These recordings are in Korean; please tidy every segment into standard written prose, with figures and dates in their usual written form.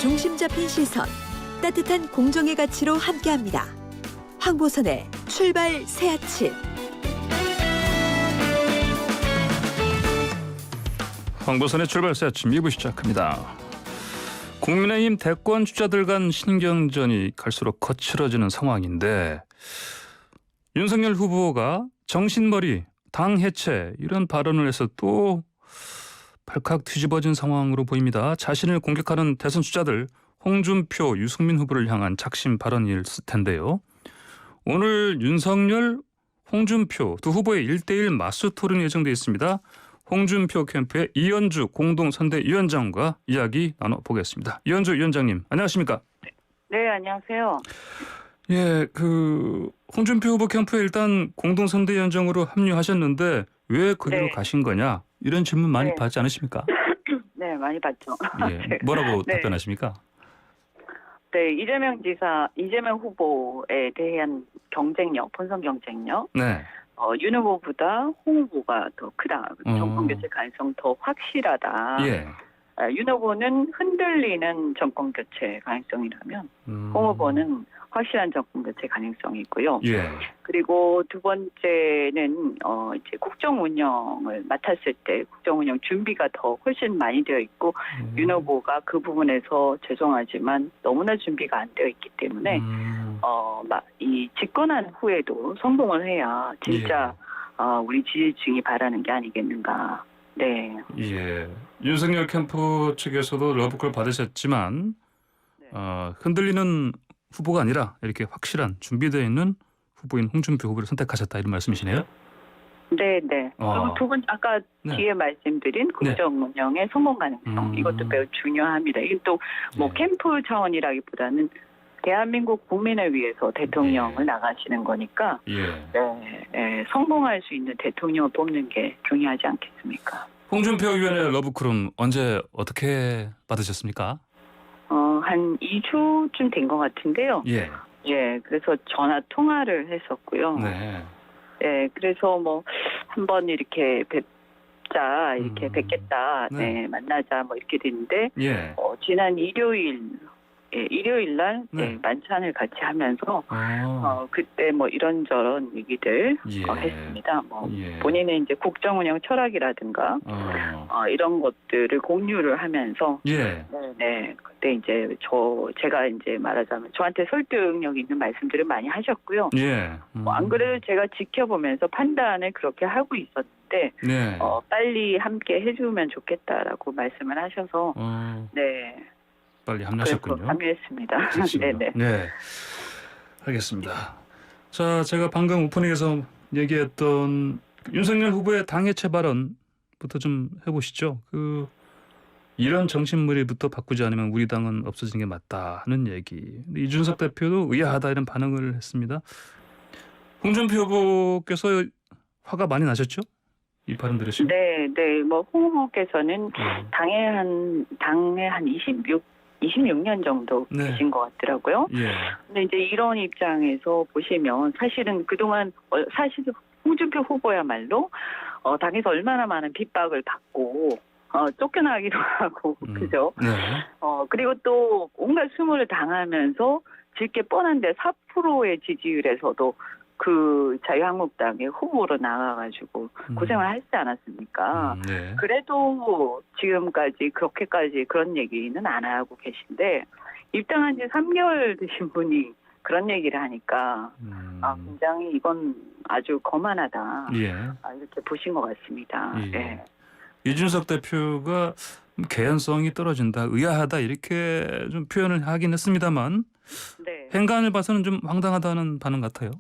중심 잡힌 시선, 따뜻한 공정의 가치로 함께합니다. 황보선의 출발 새 아침. 황보선의 출발 새 아침 2부 시작합니다. 국민의힘 대권 주자들 간 신경전이 갈수록 거칠어지는 상황인데 윤석열 후보가 정신머리, 당 해체 이런 발언을 해서 또 발칵 뒤집어진 상황으로 보입니다. 자신을 공격하는 대선 주자들 홍준표, 유승민 후보를 향한 작심 발언일 텐데요. 오늘 윤석열, 홍준표 두 후보의 1대1 맞수 토론이 예정돼 있습니다. 홍준표 캠프의 이현주 공동선대위원장과 이야기 나눠보겠습니다. 이현주 위원장님, 안녕하십니까? 네, 안녕하세요. 예, 홍준표 후보 캠프에 일단 공동선대위원장으로 합류하셨는데 왜 거기로 네. 가신 거냐? 이런 질문 많이 네. 받지 않으십니까? 네, 많이 봤죠. 예, 뭐라고 네. 답변하십니까? 네, 이재명 후보에 대한 경쟁력, 본선 경쟁력, 네. 윤 후보보다 홍 후보가 더 크다. 정권 교체 가능성 더 확실하다. 예. 윤 후보는 흔들리는 정권 교체 가능성이라면 홍 후보는 확실한 정권 교체 가능성이 있고요. 예. 그리고 두 번째는 이제 국정 운영을 맡았을 때 국정 운영 준비가 더 훨씬 많이 되어 있고 윤 후보가 그 부분에서 죄송하지만 너무나 준비가 안 되어 있기 때문에 이 집권한 후에도 성공을 해야 진짜 우리 지지층이 바라는 게 아니겠는가. 네. 예. 윤석열 캠프 측에서도 러브콜 받으셨지만 네. 흔들리는 후보가 아니라 이렇게 확실한 준비되어 있는 후보인 홍준표 후보를 선택하셨다 이런 말씀이시네요. 네, 네. 그리고 두 번째 아까 네. 뒤에 말씀드린 국정 운영의 성공 가능성 이것도 매우 중요합니다. 이게 또 뭐 예. 캠프 차원이라기보다는 대한민국 국민을 위해서 대통령을 예. 나가시는 거니까 예. 성공할 수 있는 대통령을 뽑는 게 중요하지 않겠습니까? 홍준표 의원의 러브콜은 언제 어떻게 받으셨습니까? 한 2주쯤 된 것 같은데요. 예. 예, 그래서 전화 통화를 했었고요. 네. 예, 그래서 뭐 한번 이렇게 뵙자, 이렇게 뵙겠다, 네. 네, 만나자, 뭐 이렇게 됐는데 예. 지난 일요일 날 네. 만찬을 같이 하면서 아. 그때 뭐 이런저런 얘기들 예. 했습니다. 뭐 예. 본인의 이제 국정 운영 철학이라든가 이런 것들을 공유를 하면서 예. 네, 그때 이제 제가 이제 말하자면 저한테 설득력 있는 말씀들을 많이 하셨고요. 예. 안 그래도 제가 지켜보면서 판단을 그렇게 하고 있었는데 네. 빨리 함께 해주면 좋겠다라고 말씀을 하셔서 네. 빨리 그래서 합류하셨군요. 합류했습니다. 그렇습니다. 네네. 네. 알겠습니다. 자, 제가 방금 오프닝에서 얘기했던 윤석열 후보의 당해체 발언부터 좀 해보시죠. 이런 정신머리부터 바꾸지 않으면 우리 당은 없어지는 게 맞다 하는 얘기. 근데 이준석 대표도 의아하다 이런 반응을 했습니다. 홍준표 후보께서 화가 많이 나셨죠? 이 발언 들으시고. 네, 뭐 홍 후보께서는 당에 한 26년 정도 네. 계신 것 같더라고요. 예. 근데 이제 이런 입장에서 보시면 사실은 그동안 사실 홍준표 후보야말로 당에서 얼마나 많은 핍박을 받고 쫓겨나기도 하고 그죠? 네. 그리고 또 온갖 수모를 당하면서 질게 뻔한데 4%의 지지율에서도 그 자유한국당의 후보로 나가가지고 고생을 하시지 않았습니까? 네. 그래도 지금까지 그렇게까지 그런 얘기는 안 하고 계신데 입당한 지 3개월 되신 분이 그런 얘기를 하니까 굉장히 이건 아주 거만하다. 예. 이렇게 보신 것 같습니다. 예. 네. 이준석 대표가 개연성이 떨어진다, 의아하다 이렇게 좀 표현을 하긴 했습니다만 네. 행간을 봐서는 좀 황당하다는 반응 같아요.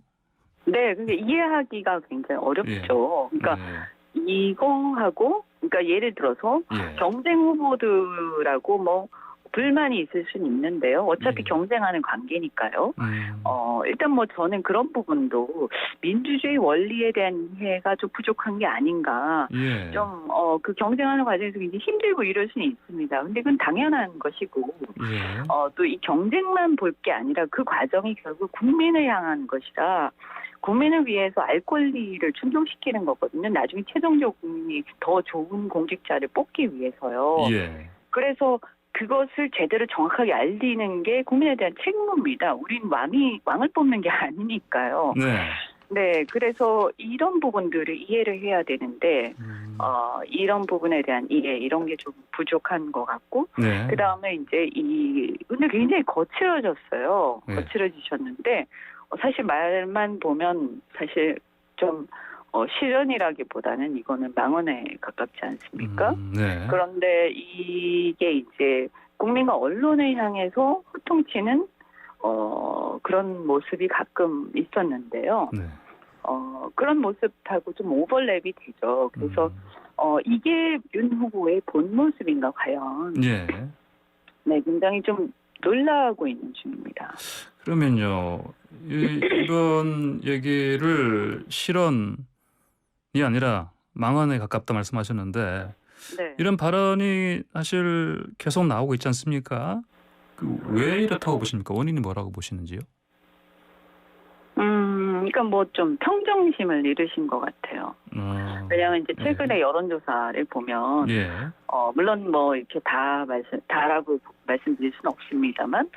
네, 근데 이해하기가 굉장히 어렵죠. 그러니까 이거하고, 그러니까 예를 들어서 예. 경쟁 후보들하고 뭐 불만이 있을 수는 있는데요. 어차피 예. 경쟁하는 관계니까요. 일단 뭐 저는 그런 부분도 민주주의 원리에 대한 이해가 좀 부족한 게 아닌가. 예. 좀 그 경쟁하는 과정에서 굉장히 힘들고 이럴 수는 있습니다. 근데 그건 당연한 것이고 예. 또 이 경쟁만 볼 게 아니라 그 과정이 결국 국민을 향한 것이라 국민을 위해서 알 권리를 충족시키는 거거든요. 나중에 최종적으로 국민이 더 좋은 공직자를 뽑기 위해서요. 예. 그래서 그 그것을 제대로 정확하게 알리는 게 국민에 대한 책무입니다. 우린 왕을 뽑는 게 아니니까요. 네. 네, 그래서 이런 부분들을 이해를 해야 되는데 이런 부분에 대한 이해 이런 게 좀 부족한 것 같고 네. 그 다음에 이제 오늘 굉장히 거칠어졌어요. 네. 거칠어지셨는데 사실 말만 보면 사실 좀 실언이라기보다는 이거는 망언에 가깝지 않습니까? 네. 그런데 이게 이제 국민과 언론을 향해서 호통치는 그런 모습이 가끔 있었는데요. 네. 그런 모습하고 좀 오버랩이 되죠. 그래서 이게 윤 후보의 본 모습인가 과연? 예. 네, 굉장히 좀 놀라고 있는 중입니다. 그러면요, 이런 얘기를 실언이 아니라 망언에 가깝다 말씀하셨는데 네. 이런 발언이 사실 계속 나오고 있지 않습니까? 왜 이렇다고 보십니까? 원인이 뭐라고 보시는지요? 그러니까 뭐 좀 평정심을 잃으신 것 같아요. 왜냐하면 이제 최근에 여론조사를 보면 예. 물론 뭐 이렇게 다라고 말씀드릴 수는 없습니다만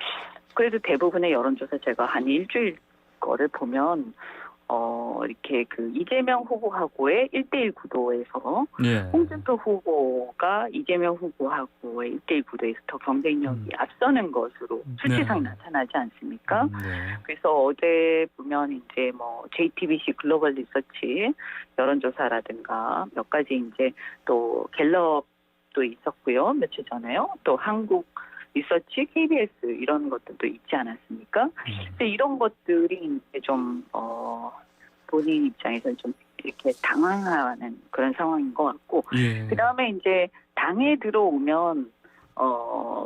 그래도 대부분의 여론조사 제가 한 일주일 거를 보면 이렇게 그 이재명 후보하고의 1대1 구도에서 예. 홍준표 후보가 이재명 후보하고의 1대1 구도에서 더 경쟁력이 앞서는 것으로 수치상 네. 나타나지 않습니까? 네. 그래서 어제 보면 이제 뭐 JTBC 글로벌 리서치 여론조사라든가 몇 가지 이제 또 갤럽도 있었고요. 며칠 전에요. 또 한국 리서치 KBS 이런 것들도 있지 않았습니까? 근데 이런 것들이 이제 좀 본인 입장에서는 좀 이렇게 당황하는 그런 상황인 것 같고 예. 그다음에 이제 당에 들어오면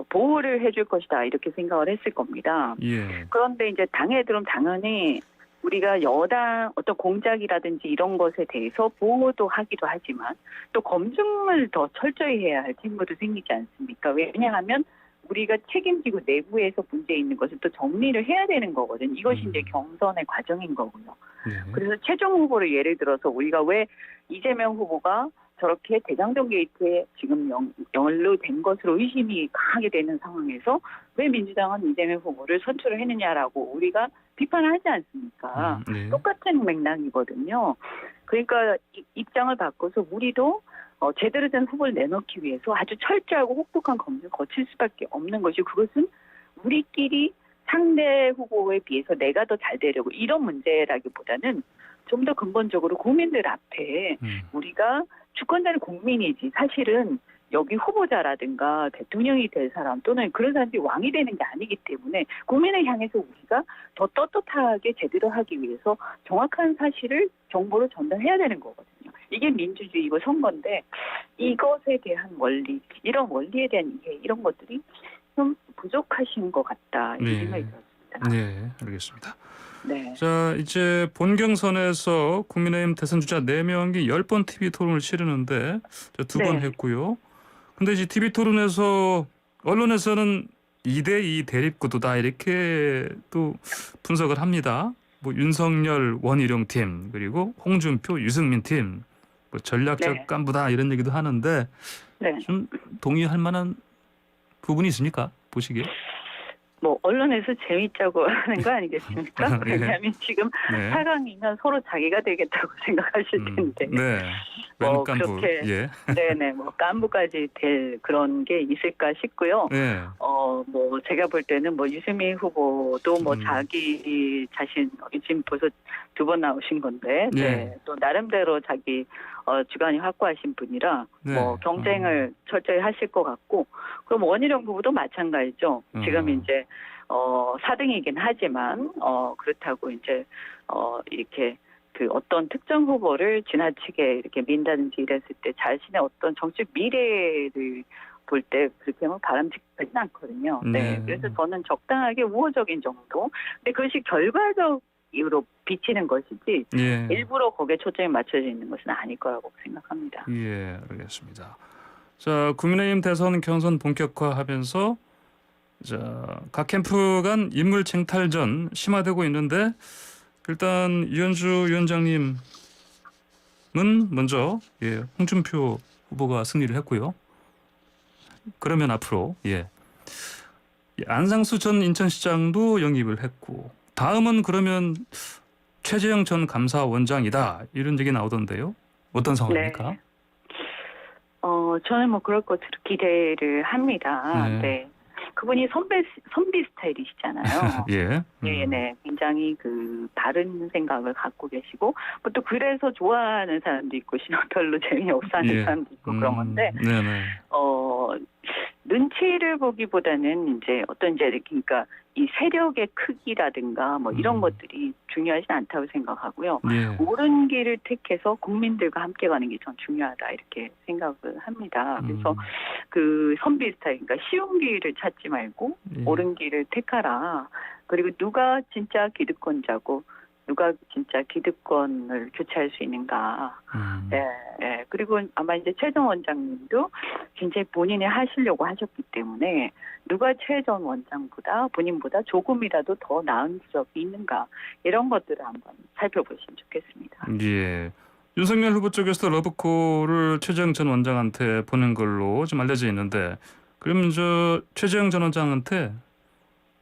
보호를 해줄 것이다 이렇게 생각을 했을 겁니다. 예. 그런데 이제 당에 들어오면 당연히 우리가 여당 어떤 공작이라든지 이런 것에 대해서 보호도 하기도 하지만 또 검증을 더 철저히 해야 할 책무도 생기지 않습니까? 왜냐하면 우리가 책임지고 내부에서 문제 있는 것을 또 정리를 해야 되는 거거든요. 이것이 이제 경선의 과정인 거고요. 네. 그래서 최종 후보를 예를 들어서 우리가 왜 이재명 후보가 저렇게 대장동 게이트에 지금 연루된 것으로 의심이 강하게 되는 상황에서 왜 민주당은 이재명 후보를 선출을 했느냐라고 우리가 비판을 하지 않습니까? 네. 똑같은 맥락이거든요. 그러니까 입장을 바꿔서 우리도 제대로 된 후보를 내놓기 위해서 아주 철저하고 혹독한 검증을 거칠 수밖에 없는 것이 그것은 우리끼리 상대 후보에 비해서 내가 더 잘 되려고 이런 문제라기보다는 좀 더 근본적으로 국민들 앞에 우리가 주권자는 국민이지 사실은 여기 후보자라든가 대통령이 될 사람 또는 그런 사람들이 왕이 되는 게 아니기 때문에 국민을 향해서 우리가 더 떳떳하게 제대로 하기 위해서 정확한 사실을 정보를 전달해야 되는 거거든요. 이게 민주주의고 선거인데 이것에 대한 원리, 이런 원리에 대한 이해 이런 것들이 좀 부족하신 것 같다 이런 생각이 들었습니다. 네, 알겠습니다. 네. 자, 이제 본경선에서 국민의힘 대선 주자 4명이 10번 TV 토론을 치르는데 2번 네. 했고요. 근데 이제 TV 토론에서 언론에서는 2대2 대립구도다 이렇게 또 분석을 합니다. 뭐 윤석열 원희룡 팀 그리고 홍준표 유승민 팀 뭐 전략적 네. 깐부다 이런 얘기도 하는데 네. 좀 동의할 만한 부분이 있습니까? 보시기에? 뭐 언론에서 재밌자고 하는 거 아니겠습니까? 네. 왜냐하면 지금 네. 4강이면 서로 자기가 되겠다고 생각하실 텐데. 네. 뭐 웬 깐부. 그렇게 예. 네네 뭐 깐부까지 될 그런 게 있을까 싶고요. 네. 뭐 제가 볼 때는 뭐 유승민 후보도 뭐 자기 자신 지금 벌써 2번 나오신 건데 네. 또 나름대로 자기 주관이 확고하신 분이라 네. 뭐 경쟁을 철저히 하실 것 같고 그럼 원희룡 후보도 마찬가지죠. 지금 이제 4등이긴 하지만 그렇다고 이제 이렇게 그 어떤 특정 후보를 지나치게 이렇게 민다든지 이랬을 때 자신의 어떤 정치적 미래를 볼 때 그렇게 하면 바람직하지는 않거든요. 네. 그래서 저는 적당하게 우호적인 정도. 근데 그것이 결과적으로 비치는 것이지 예. 일부러 거기에 초점이 맞춰져 있는 것은 아닐 거라고 생각합니다. 예, 알겠습니다. 자, 국민의힘 대선 경선 본격화하면서 각 캠프 간 인물 쟁탈전 심화되고 있는데 일단 이현주 위원장님은 먼저 홍준표 후보가 승리를 했고요. 그러면 앞으로 안상수 전 인천시장도 영입을 했고 다음은 그러면 최재형 전 감사원장이다 이런 얘기 나오던데요. 어떤 상황입니까? 네. 저는 뭐 그럴 것으로 기대를 합니다. 네. 네. 그분이 선비 스타일이시잖아요. 예. 네. 굉장히 그 바른 생각을 갖고 계시고 뭐 또 그래서 좋아하는 사람도 있고 별로 재미없어하는 예. 사람도 있고 그런 건데 네네. 눈치를 보기보다는 이제 어떤 이제 그러니까 이 세력의 크기라든가 뭐 이런 것들이 중요하지 않다고 생각하고요. 예. 옳은 길을 택해서 국민들과 함께 가는 게 전 중요하다 이렇게 생각을 합니다. 그래서 그 선비 스타일, 그러니까 쉬운 길을 찾지 말고 예. 옳은 길을 택하라. 그리고 누가 진짜 기득권자고 누가 진짜 기득권을 교체할 수 있는가. 예. 그리고 아마 이제 최 전 원장님도 굉장히 본인이 하시려고 하셨기 때문에 누가 최 전 원장보다 본인보다 조금이라도 더 나은 지적이 있는가 이런 것들을 한번 살펴보시면 좋겠습니다. 예. 윤석열 후보 쪽에서 러브콜을 최재형 전 원장한테 보낸 걸로 좀 알려져 있는데 그러면 저 최재형 전 원장한테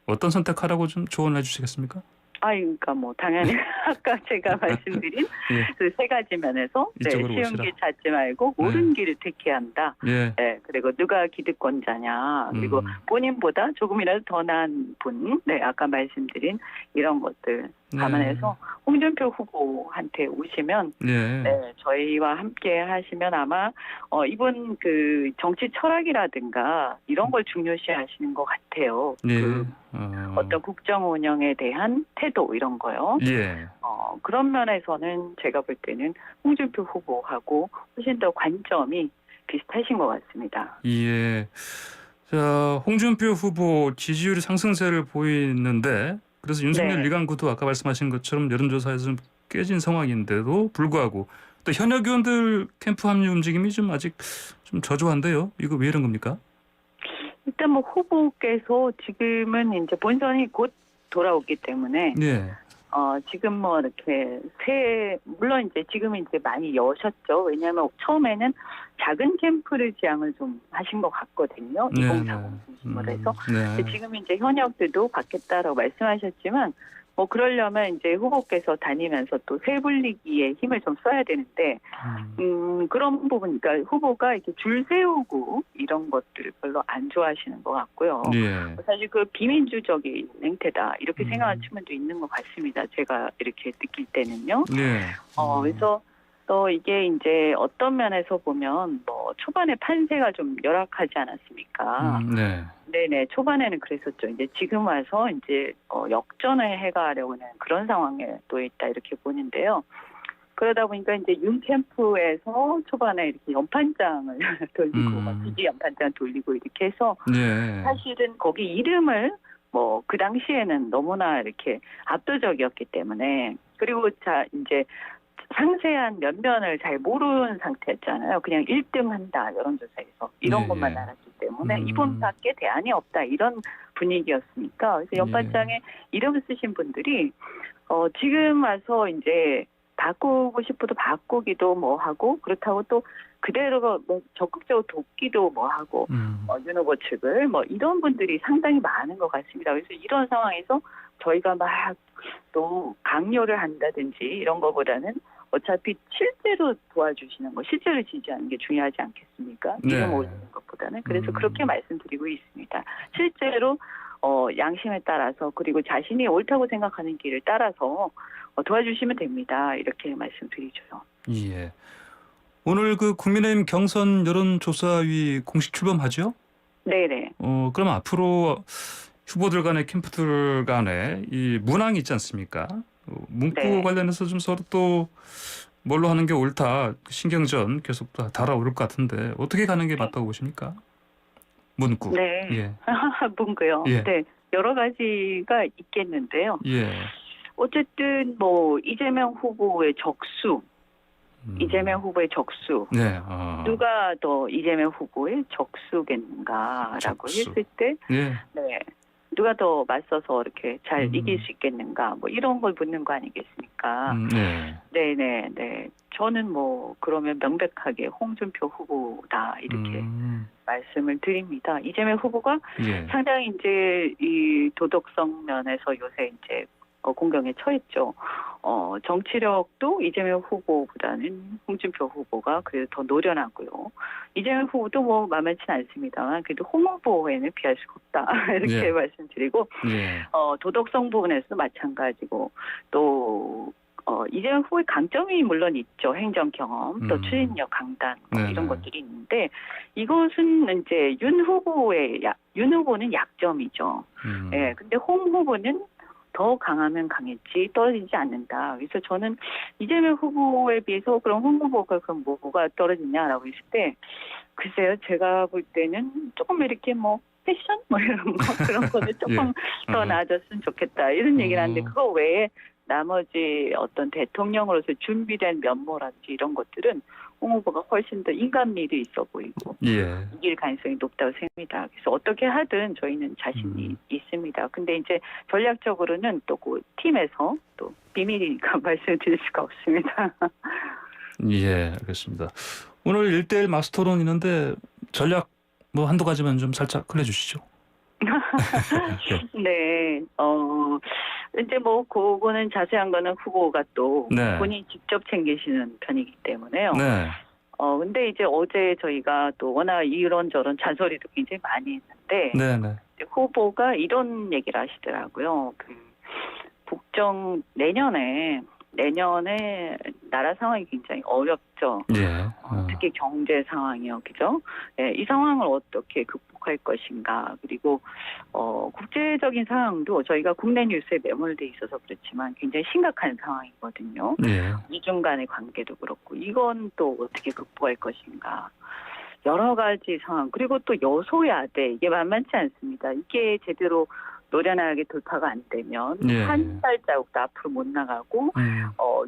어떤 선택하라고 좀 조언해 주시겠습니까? 그러니까 뭐 당연히 아까 제가 말씀드린 예. 그 세 가지 면에서 이쪽으로 쉬운 오시라. 길 찾지 말고 옳은 길을 택해야 한다. 예. 네, 그리고 누가 기득권자냐, 그리고 본인보다 조금이라도 더 나은 분, 네, 아까 말씀드린 이런 것들 감안해서 홍준표 후보한테 오시면, 예. 네, 저희와 함께 하시면 아마 이분 그 정치 철학이라든가 이런 걸 중요시 하시는 것 같아요. 예. 그 어떤 국정 운영에 대한 태도 이런 거요. 예. 그런 면에서는 제가 볼 때는 홍준표 후보하고 훨씬 더 관점이 비슷하신 것 같습니다. 예. 자, 홍준표 후보 지지율이 상승세를 보이는데 그래서 윤석열 네. 리강구도 아까 말씀하신 것처럼 여론조사에서 좀 깨진 상황인데도 불구하고 또 현역 의원들 캠프 합류 움직임이 좀 아직 좀 저조한데요. 이거 왜 이런 겁니까? 일단 뭐 후보께서 지금은 이제 본선이 곧 돌아오기 때문에 예. 지금 뭐 이렇게 물론 이제 지금은 이제 많이 여셨죠. 왜냐하면 처음에는 작은 캠프를 지향을 좀 하신 것 같거든요. 2040 중심으로 해서. 네. 지금 이제 현역들도 받겠다라고 말씀하셨지만 뭐 그러려면 이제 후보께서 다니면서 또 쇄불리기에 힘을 좀 써야 되는데 그런 부분, 그러니까 후보가 이렇게 줄 세우고 이런 것들을 별로 안 좋아하시는 것 같고요. 예. 사실 그 비민주적인 행태다 이렇게 생각하는 측면도 있는 것 같습니다. 제가 이렇게 느낄 때는요. 예. 그래서 또 이게 이제 어떤 면에서 보면 뭐 초반에 판세가 좀 열악하지 않았습니까? 네. 네네, 초반에는 그랬었죠. 이제 지금 와서 이제 역전을 해가려고 하는 그런 상황에 또 있다 이렇게 보는데요. 그러다 보니까 이제 윤 캠프에서 초반에 이렇게 연판장을 돌리고 지지 연판장 돌리고 이렇게 해서 예. 사실은 거기 이름을 뭐 그 당시에는 너무나 이렇게 압도적이었기 때문에 그리고 이제 상세한 면면을 잘 모르는 상태였잖아요. 그냥 1등 한다 여론조사에서 이런 예, 것만 예. 알았기 때문에 이분밖에 대안이 없다 이런 분위기였으니까 그래서 연판장에 이름 쓰신 분들이 지금 와서 이제 바꾸고 싶어도 바꾸기도 뭐 하고 그렇다고 또 그대로 뭐 적극적으로 돕기도 뭐 하고 윤 후보 측을 뭐 이런 분들이 상당히 많은 것 같습니다. 그래서 이런 상황에서 저희가 막 또 강요를 한다든지 이런 거보다는 어차피 실제로 도와주시는 거, 실제로 지지하는 게 중요하지 않겠습니까? 이름 올리는 것보다는. 그래서 그렇게 말씀드리고 있습니다. 실제로 양심에 따라서 그리고 자신이 옳다고 생각하는 길을 따라서 도와주시면 됩니다. 이렇게 말씀드리죠. 예. 오늘 그 국민의힘 경선 여론조사위 공식 출범하죠? 네네. 그럼 앞으로 후보들 간의 캠프들 간에 이 문항이 있지 않습니까? 문구 네. 관련해서 좀 서로 또 뭘로 하는 게 옳다 신경전 계속 달아오를 것 같은데 어떻게 가는 게 맞다고 보십니까? 문구. 네. 예. 문구요. 예. 네. 여러 가지가 있겠는데요. 예. 어쨌든 뭐 이재명 후보의 적수, 이재명 후보의 적수. 네. 누가 더 이재명 후보의 적수겠는가라고 적수. 했을 때, 예. 네. 누가 더 맞서서 이렇게 잘 음. 이길 수 있겠는가 뭐 이런 걸 묻는 거 아니겠습니까? 네. 네네네. 저는 뭐 그러면 명백하게 홍준표 후보다 이렇게 말씀을 드립니다. 이재명 후보가 예. 상당히 이제 이 도덕성 면에서 요새 이제 공경에 처했죠. 정치력도 이재명 후보보다는 홍준표 후보가 그래도 더 노련하고요. 이재명 후보도 뭐 만만치 않습니다만 그래도 홍 후보에는 비할 수가 없다 이렇게 예. 말씀드리고 예. 도덕성 부분에서도 마찬가지고 또 이재명 후보의 강점이 물론 있죠. 행정 경험, 또 추진력 강단 뭐 네네. 이런 것들이 있는데 이것은 이제 윤 후보는 약점이죠. 예, 근데 홍 후보는 더 강하면 강했지 떨어지지 않는다. 그래서 저는 이재명 후보에 비해서 그럼 홍 후보가 그럼 뭐가 떨어지냐라고 했을 때 글쎄요. 제가 볼 때는 조금 이렇게 뭐 패션 뭐 이런 거 그런 거는 조금 더 나아졌으면 좋겠다. 이런 얘기를 하는데 그거 외에 나머지 어떤 대통령으로서 준비된 면모라든지 이런 것들은 홍 후보가 훨씬 더 인간미도 있어 보이고 예. 이길 가능성이 높다고 생각합니다. 그래서 어떻게 하든 저희는 자신이 있습니다. 근데 이제 전략적으로는 또 그 팀에서 또 비밀이니까 말씀드릴 수가 없습니다. 예, 알겠습니다. 오늘 1대1 마스터론 있는데 전략 뭐 한두 가지만 좀 살짝 흘려주시죠. 네, 이제 뭐 그거는 자세한 거는 후보가 또 네. 본인이 직접 챙기시는 편이기 때문에요. 네. 근데 이제 어제 저희가 또 워낙 이런저런 잔소리도 굉장히 많이 했는데 네, 네. 후보가 이런 얘기를 하시더라고요. 국정 내년에 나라 상황이 굉장히 어렵죠. 예. 특히 경제 상황이요, 그죠? 네, 이 상황을 어떻게 극복할 것인가. 그리고 국제적인 상황도 저희가 국내 뉴스에 매몰돼 있어서 그렇지만 굉장히 심각한 상황이거든요. 예. 미중 간의 관계도 그렇고 이건 또 어떻게 극복할 것인가. 여러 가지 상황 그리고 또 여소야대 이게 만만치 않습니다. 이게 제대로 노련하게 돌파가 안 되면 예. 한 발자국도 앞으로 못 나가고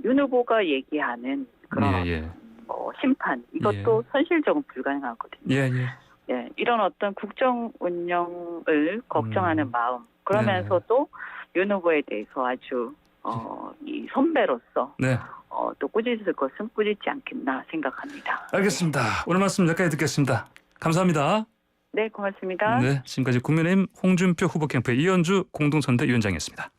윤 후보가 얘기하는 그런 심판 이것도 현실적으로 불가능하거든요. 예. 예, 이런 어떤 국정 운영을 걱정하는 마음 그러면서도 윤 후보에 대해서 아주 이 선배로서 네. 또 꾸짖을 것은 꾸짖지 않겠나 생각합니다. 알겠습니다. 오늘 말씀 여기까지 듣겠습니다. 감사합니다. 네, 고맙습니다. 네, 지금까지 국민의힘 홍준표 후보 캠프의 이현주 공동선대위원장이었습니다.